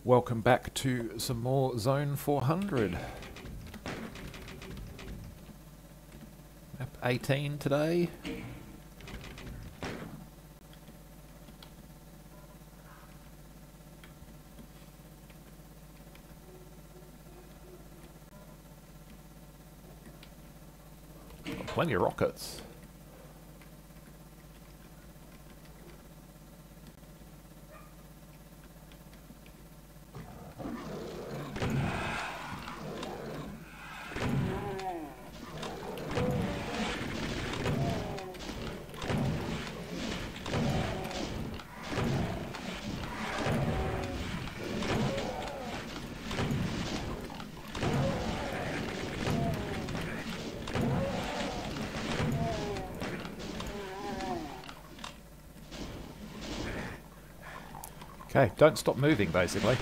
Welcome back to some more Zone 400. MAP18 today. Got plenty of rockets. Okay, don't stop moving, basically.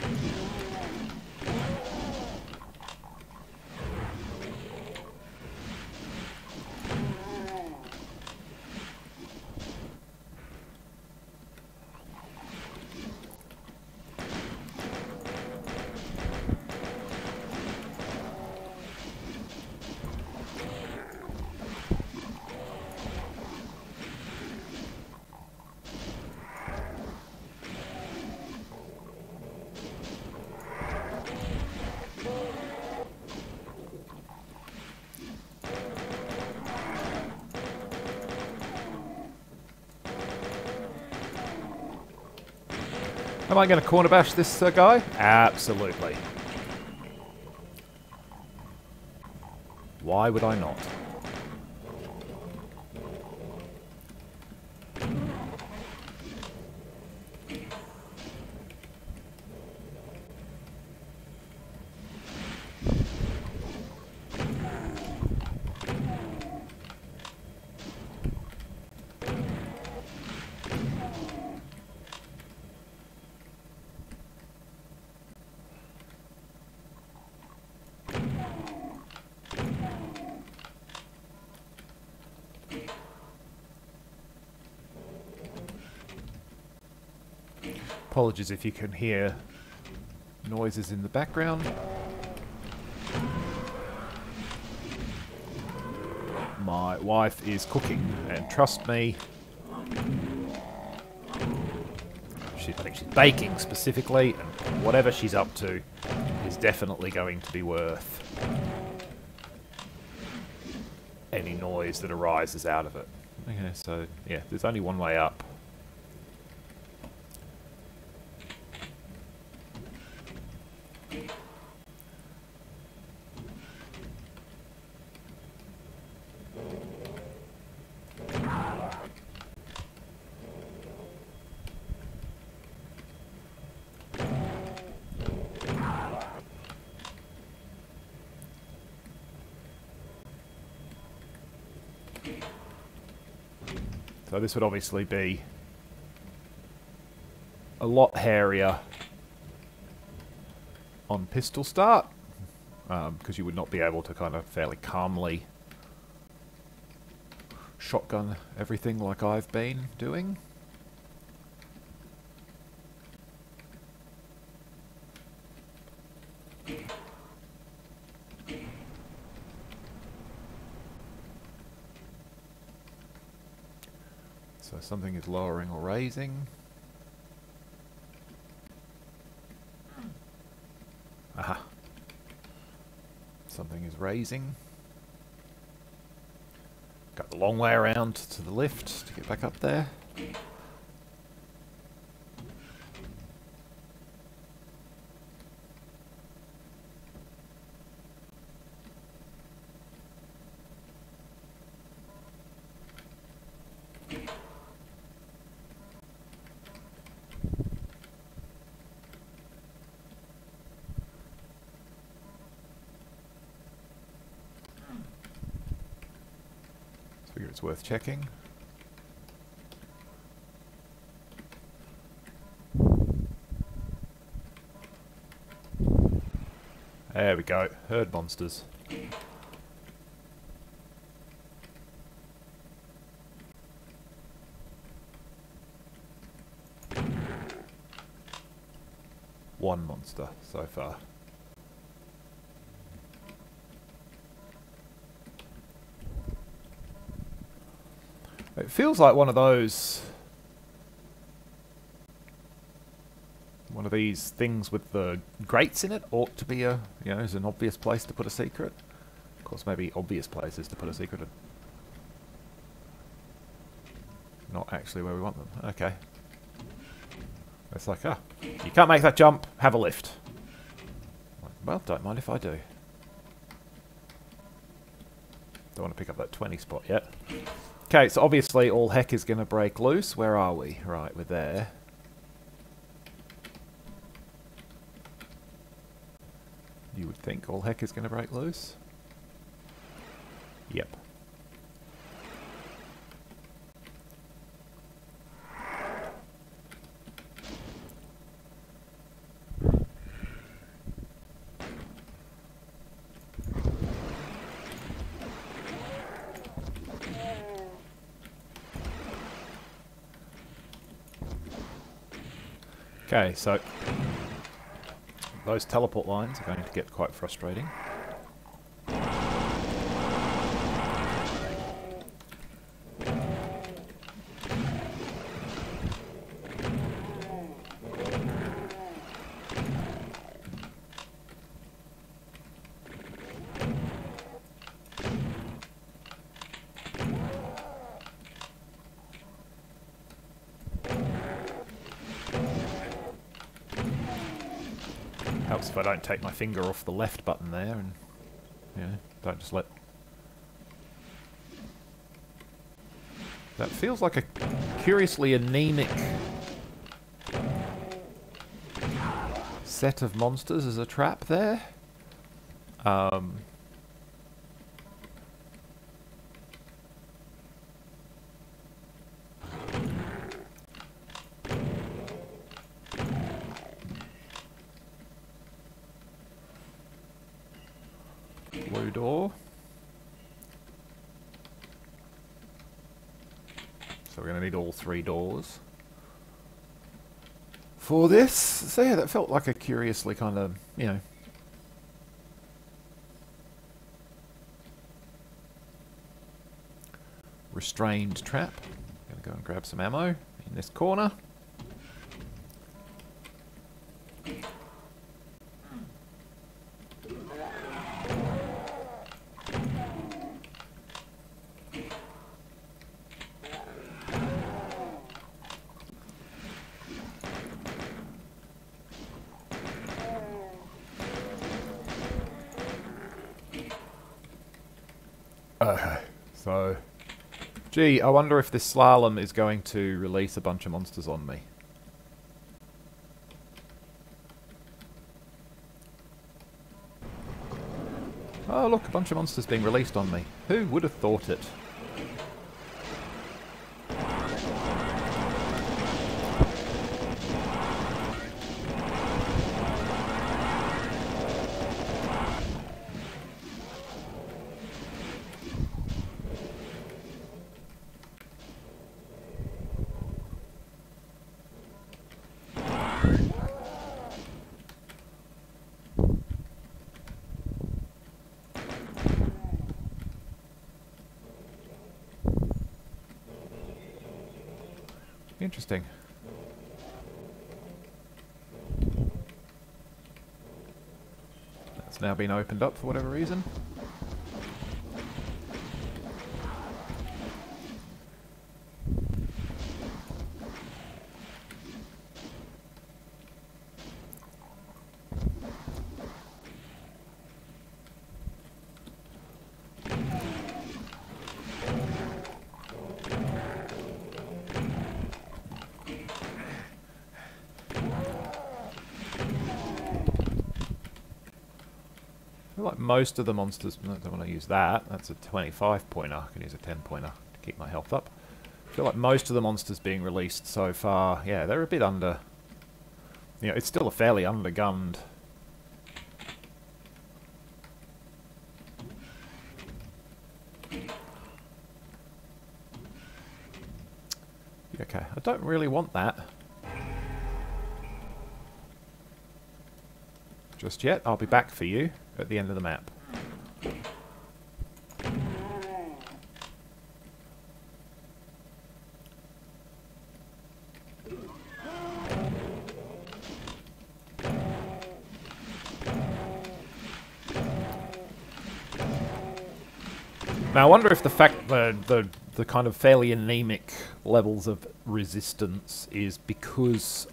Am I going to corner bash this guy? Absolutely. Why would I not? Apologies if you can hear noises in the background. My wife is cooking, and trust me, I think she's baking specifically, and whatever she's up to is definitely going to be worth any noise that arises out of it. Okay, so yeah, there's only one way up. So this would obviously be a lot hairier on pistol start, because you would not be able to kind of fairly calmly shotgun everything like I've been doing. So something is lowering or raising. Aha. Something is raising. Got the long way around to the lift to get back up there. Figure it's worth checking. There we go. Herd monsters. one monster so far. It feels like one of those... one of these things with the grates in it ought to be a, you know, is an obvious place to put a secret. Of course, maybe obvious places to put a secret in. Not actually where we want them. Okay. It's like, ah, you can't make that jump, have a lift. Well, don't mind if I do. Don't want to pick up that 20 spot yet. Okay, so obviously all heck is going to break loose. Where are we? Right, we're there. You would think all heck is going to break loose. Yep. Okay, so those teleport lines are going to get quite frustrating. Helps if I don't take my finger off the left button there and, you know, don't just let... That feels like a curiously anemic set of monsters as a trap there. Blue door. So we're going to need all 3 doors for this. So yeah, that felt like a curiously kind of, you know, restrained trap. Gonna go and grab some ammo in this corner. Okay, so... Gee, I wonder if this slalom is going to release a bunch of monsters on me. Oh look, a bunch of monsters being released on me. Who would have thought it? Interesting. That's now been opened up for whatever reason. I feel like most of the monsters... I don't want to use that. That's a 25 pointer. I can use a 10 pointer to keep my health up. I feel like most of the monsters being released so far, yeah, they're a bit under... You know, it's still a fairly undergunned... Okay, I don't really want that. just yet. I'll be back for you at the end of the map. Now I wonder if the fact that the kind of fairly anemic levels of resistance is because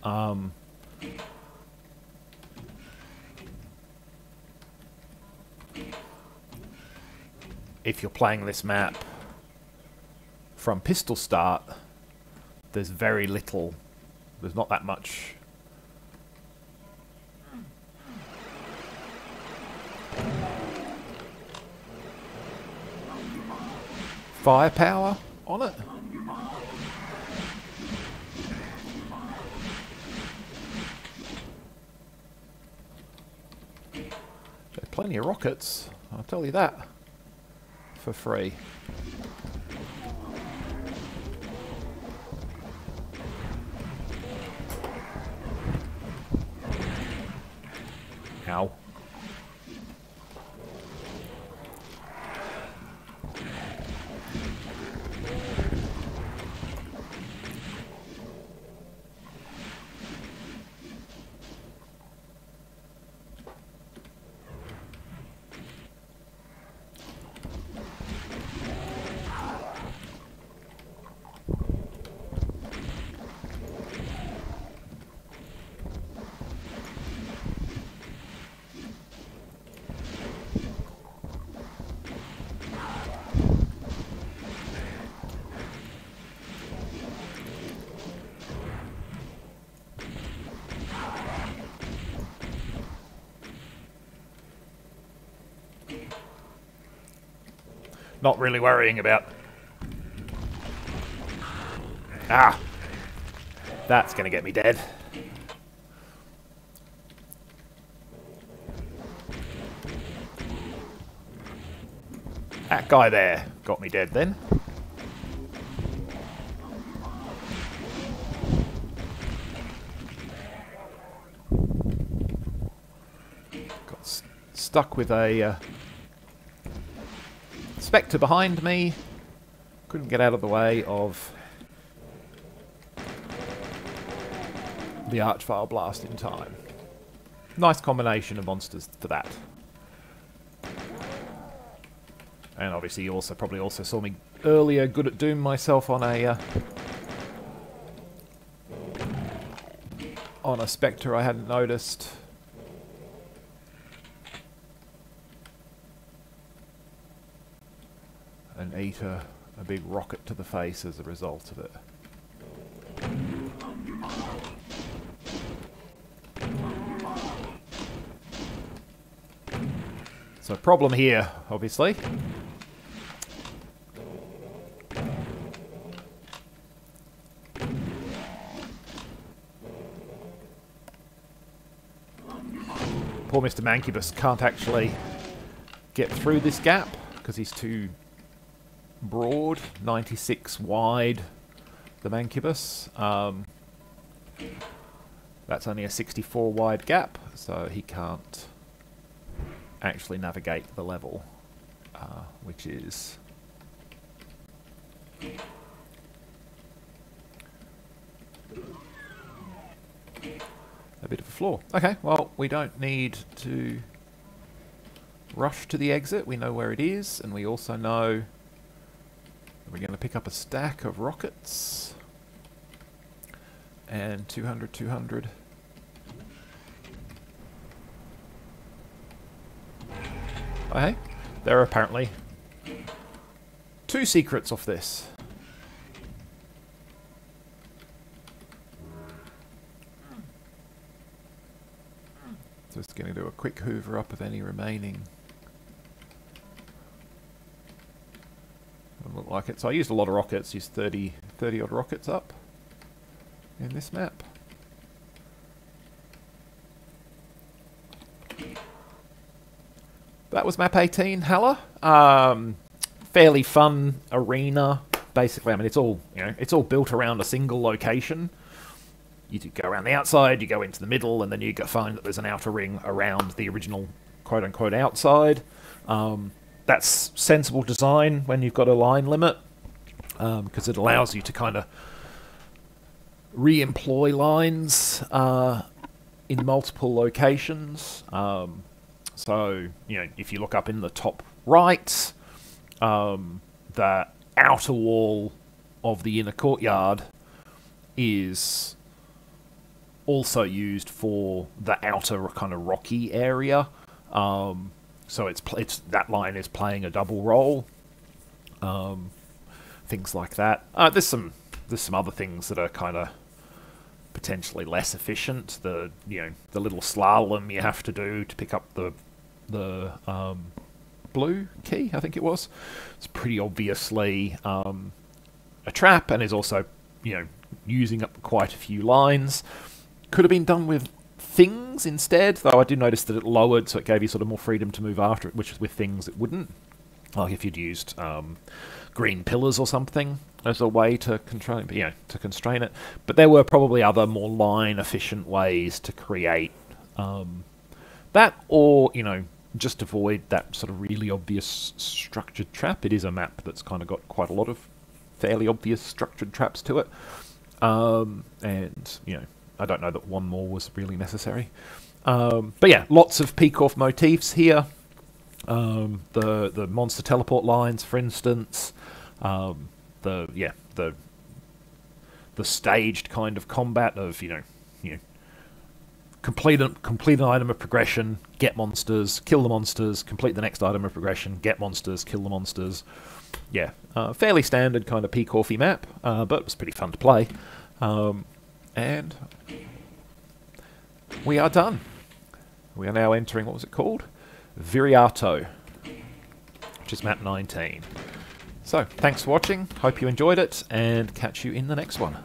if you're playing this map from pistol start, there's very little, there's not that much firepower on it. There are plenty of rockets, I'll tell you that, for free. Ow. Not really worrying about... Ah! That's gonna get me dead. That guy there got me dead then. Got stuck with a... Spectre behind me. Couldn't get out of the way of the Archvile blast in time. Nice combination of monsters for that. And obviously you also probably also saw me earlier good at Doom myself on a Spectre I hadn't noticed. And eat a big rocket to the face as a result of it. So problem here, obviously. Poor Mr. Mancubus can't actually get through this gap because he's too broad, 96 wide, the Mancubus. That's only a 64 wide gap, so he can't actually navigate the level, which is a bit of a flaw. Okay, well, we don't need to rush to the exit. We know where it is, and we also know we're going to pick up a stack of rockets and 200, 200. Oh, hey, there are apparently 2 secrets off this. Just going to do a quick hoover up of any remaining. Doesn't look like it. So I used a lot of rockets, used 30 odd rockets up in this map. That was map 18, Halla. Fairly fun arena. Basically, I mean, it's all, you know, it's all built around a single location. you go around the outside, you go into the middle, and then you find that there's an outer ring around the original quote-unquote outside. That's sensible design when you've got a line limit, because it allows you to kind of re-employ lines in multiple locations. So, if you look up in the top right, the outer wall of the inner courtyard is also used for the outer kind of rocky area. So it's that line is playing a double role. Things like that. There's some other things that are kind of potentially less efficient. The little slalom you have to do to pick up the blue key, I think it was. It's pretty obviously a trap, and is also using up quite a few lines. Could have been done with things instead, though I did notice that it lowered, so it gave you sort of more freedom to move after it, which with things it wouldn't. Like if you'd used green pillars or something as a way to constrain it. But there were probably other more line-efficient ways to create that, or just avoid that sort of really obvious structured trap. It is a map that's kind of got quite a lot of fairly obvious structured traps to it, and I don't know that one more was really necessary. But yeah, lots of peek-off motifs here. The monster teleport lines, for instance. The staged kind of combat of complete an item of progression, get monsters, kill the monsters, complete the next item of progression, get monsters, kill the monsters. Yeah, fairly standard kind of peek-offy map, but it was pretty fun to play. And we are done. We are now entering, what was it called? Viriato, which is map 19. So, thanks for watching, hope you enjoyed it, and catch you in the next one.